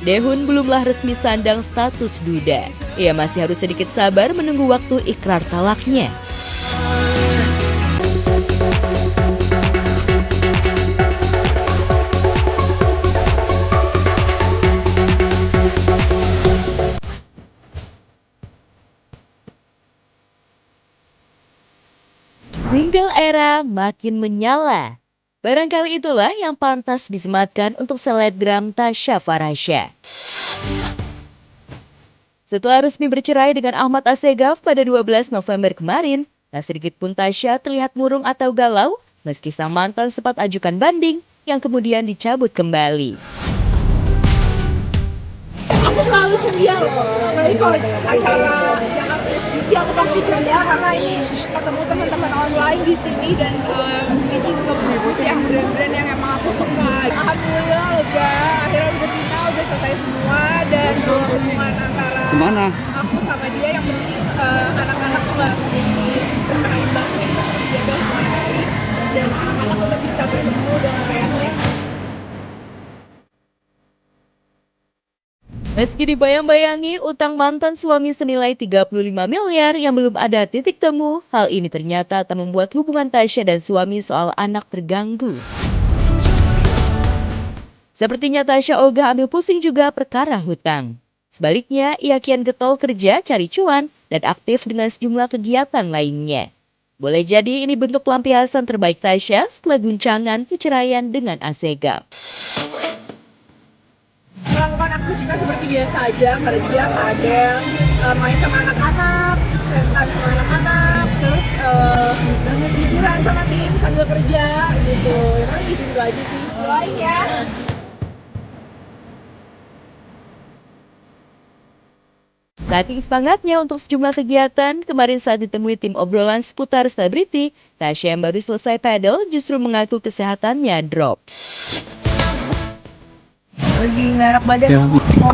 Daehoon belumlah resmi sandang status duda. Ia masih harus sedikit sabar menunggu waktu ikrar talaknya. Single era makin menyala. Barangkali itulah yang pantas disematkan untuk selebgram Tasya Farahsya. Setelah resmi bercerai dengan Ahmad Assegaf pada 12 November kemarin, tak sedikit pun Tasya terlihat murung atau galau meski sang mantan sempat ajukan banding yang kemudian dicabut kembali. Aku selalu ceria loh, apalagi kalau acara Jakarta SDG aku pasti ceria karena ini ketemu teman-teman online di sini dan visit ke booth yang brand-brand yang emang aku suka. Alhamdulillah lega, akhirnya udah final, udah selesai semua dan hubungan antara aku sama dia yang penting anak-anak tuh gak bermain banget, kita harus jaga semuanya dan anak-anak tetap bisa bertemu dengan baiknya. Meski dibayang-bayangi utang mantan suami senilai 35 miliar yang belum ada titik temu, hal ini ternyata tak membuat hubungan Tasya dan suami soal anak terganggu. Sepertinya Tasya ogah ambil pusing juga perkara hutang. Sebaliknya, ia kian getol kerja cari cuan dan aktif dengan sejumlah kegiatan lainnya. Boleh jadi ini bentuk pelampiasan terbaik Tasya setelah guncangan perceraian dengan Assegaf. Melakukan aktivitas seperti biasa aja karena dia ada main sama anak-anak, sentan sama anak-anak, terus hiburan sama tim sambil kerja gitu. Ya kan gitu aja sih. Doain ya. Saking semangatnya untuk sejumlah kegiatan, kemarin saat ditemui tim obrolan seputar selebriti, Tasya yang baru selesai paddle justru mengaku kesehatannya drop. Lagi nggak enak badan,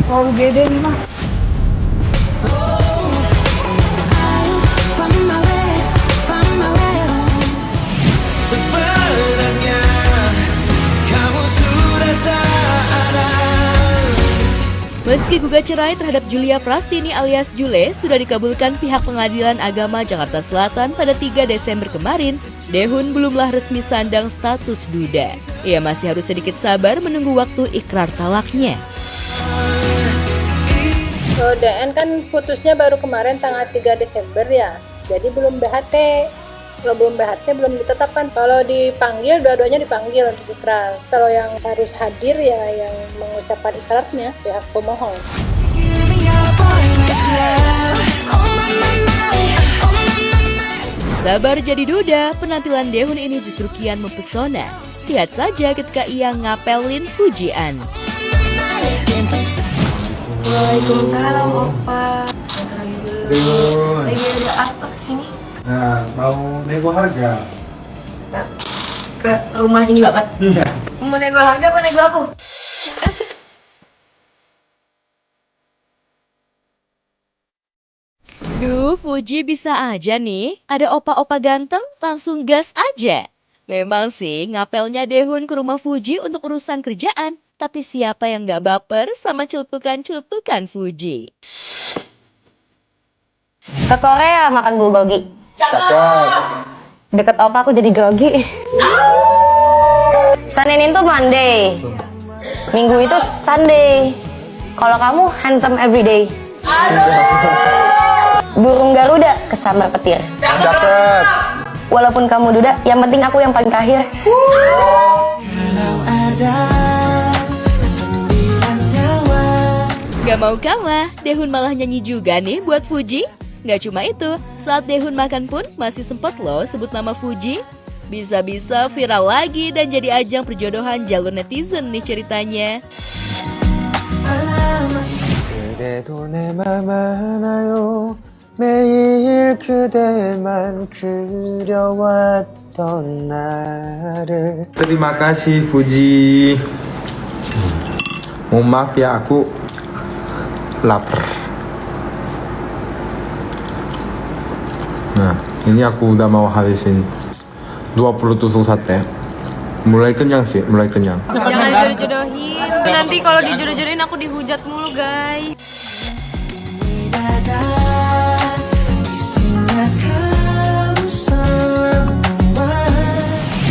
mau UGD nih mah. Meski gugat cerai terhadap Julia Prastini alias Jule sudah dikabulkan pihak Pengadilan Agama Jakarta Selatan pada 3 Desember kemarin, Daehoon belumlah resmi sandang status duda. Ia masih harus sedikit sabar menunggu waktu ikrar talaknya. Kalau DN kan putusnya baru kemarin tanggal 3 Desember ya, jadi belum BHT. Kalau belum BHT belum ditetapkan. Kalau dipanggil, dua-duanya dipanggil untuk ikrar. Kalau yang harus hadir ya yang mengucapkan ikrarnya pihak pemohon. Sabar jadi duda, penampilan Daehoon ini justru kian mempesona. Lihat saja ketika ia ngapelin pujian. Waalaikumsalam Opa. Lagi ada apa kesini? Nah, mau nego harga? Ke rumah ini banget? Iya. Mau nego harga apa nego aku? Duh, Fuji bisa aja nih. Ada opa-opa ganteng, langsung gas aja. Memang sih, ngapelnya Daehoon ke rumah Fuji untuk urusan kerjaan. Tapi siapa yang gak baper sama celpukan-celpukan Fuji? Ke Korea makan bulgogi. Cakep. Deket opa aku jadi grogi. Senin itu Monday. Minggu itu Sunday. Kalau kamu handsome everyday. Burung Garuda kesambar petir. Cakep. Walaupun kamu duda, yang penting aku yang paling terakhir. Gak mau kalah, Daehoon malah nyanyi juga nih buat Fuji. Gak cuma itu, saat Daehoon makan pun masih sempat loh sebut nama Fuji. Bisa-bisa viral lagi dan jadi ajang perjodohan jalur netizen nih ceritanya. 그래도 내 맘 알아요. 매일 그대만 그려왔던 나를. Terima kasih Fuji. Mohon maaf ya, aku lapar. Nah, ini aku udah mau habisin 20 tusuk sate. Mulai kenyang sih, mulai kenyang. Jangan dijodoh-jodohin. Nanti kalau dijodoh-jodohin aku dihujat mulu, guys.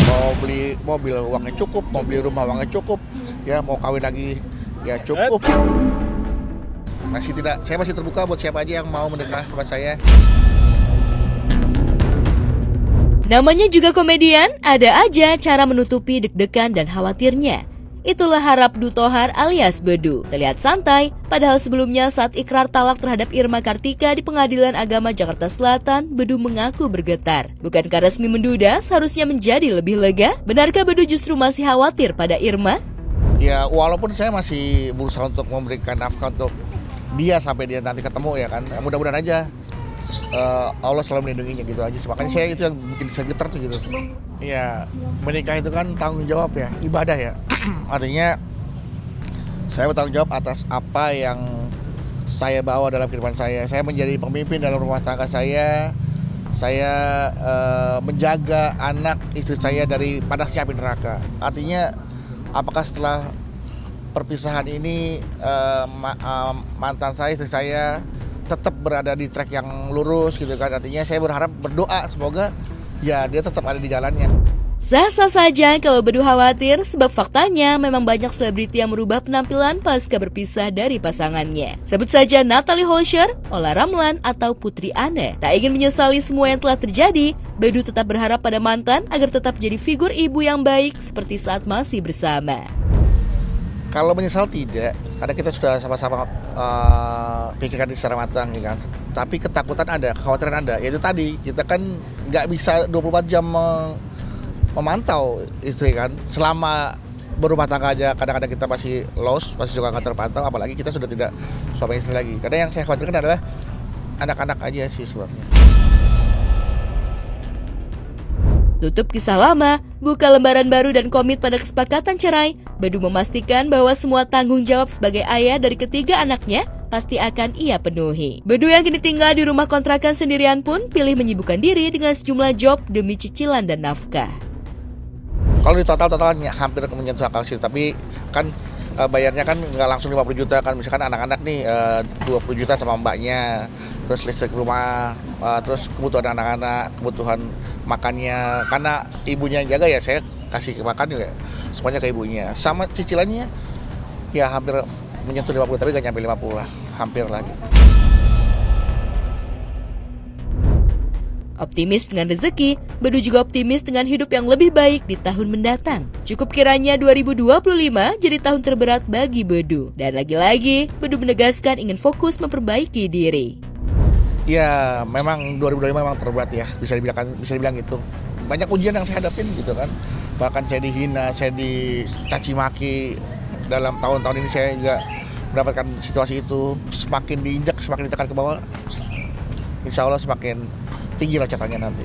Mau beli mobil uangnya cukup, mau beli rumah uangnya cukup, ya mau kawin lagi ya cukup. Saya masih terbuka buat siapa aja yang mau menikah sama saya. Namanya juga komedian, ada aja cara menutupi deg-degan dan khawatirnya. Itulah harap Dutohar alias Bedu. Terlihat santai, padahal sebelumnya saat ikrar talak terhadap Irma Kartika di Pengadilan Agama Jakarta Selatan, Bedu mengaku bergetar. Bukankah resmi menduda seharusnya menjadi lebih lega? Benarkah Bedu justru masih khawatir pada Irma? Ya walaupun saya masih berusaha untuk memberikan nafkah untuk dia sampai dia nanti ketemu ya kan, mudah-mudahan aja Allah selalu melindunginya gitu aja. Makanya saya itu yang bikin saya getar tuh gitu. Ya menikah itu kan tanggung jawab ya, ibadah ya. Artinya saya bertanggung jawab atas apa yang saya bawa dalam kehidupan saya. Saya menjadi pemimpin dalam rumah tangga saya. Saya menjaga anak istri saya dari panasnya api neraka. Artinya apakah setelah perpisahan ini mantan saya, istri saya tetap berada di track yang lurus gitu kan. Artinya saya berdoa semoga ya dia tetap ada di jalannya. Sah-sah saja kalau Bedu khawatir, sebab faktanya memang banyak selebriti yang merubah penampilan pasca berpisah dari pasangannya. Sebut saja Natalie Holscher, Olla Ramlan, atau Putri Anne. Tak ingin menyesali semua yang telah terjadi, Bedu tetap berharap pada mantan agar tetap jadi figur ibu yang baik seperti saat masih bersama. Kalau menyesal tidak, karena kita sudah sama-sama pikirkan secara matang ya kan. Tapi ketakutan ada, kekhawatiran ada. Yaitu tadi, kita kan nggak bisa 24 jam memantau istri kan. Selama berumah tangga aja kadang-kadang kita masih lost, masih suka nggak terpantau. Apalagi kita sudah tidak suami istri lagi. Karena yang saya khawatirkan adalah anak-anak aja sih sebenarnya. Tutup kisah lama, buka lembaran baru dan komit pada kesepakatan cerai, Bedu memastikan bahwa semua tanggung jawab sebagai ayah dari ketiga anaknya pasti akan ia penuhi. Bedu yang kini tinggal di rumah kontrakan sendirian pun pilih menyibukkan diri dengan sejumlah job demi cicilan dan nafkah. Kalau di totalnya hampir menyentuh akal sih, tapi kan bayarnya kan nggak langsung 50 juta kan. Misalkan anak-anak nih 20 juta sama mbaknya, terus listrik rumah, terus kebutuhan anak-anak, kebutuhan makannya, karena ibunya yang jaga ya saya kasih makan juga semuanya ke ibunya. Sama cicilannya ya hampir menyentuh 50 tapi gak nyampe 50 lah, hampir lagi. Optimis dengan rezeki, Bedu juga optimis dengan hidup yang lebih baik di tahun mendatang. Cukup kiranya 2025 jadi tahun terberat bagi Bedu. Dan lagi-lagi, Bedu menegaskan ingin fokus memperbaiki diri. Ya memang 2025 memang terberat ya, bisa dibilang gitu. Banyak ujian yang saya hadapin gitu kan. Bahkan saya dihina, saya dicaci maki. Dalam tahun-tahun ini saya juga mendapatkan situasi itu. Semakin diinjak, semakin ditekan ke bawah, insya Allah semakin tinggi locatannya nanti.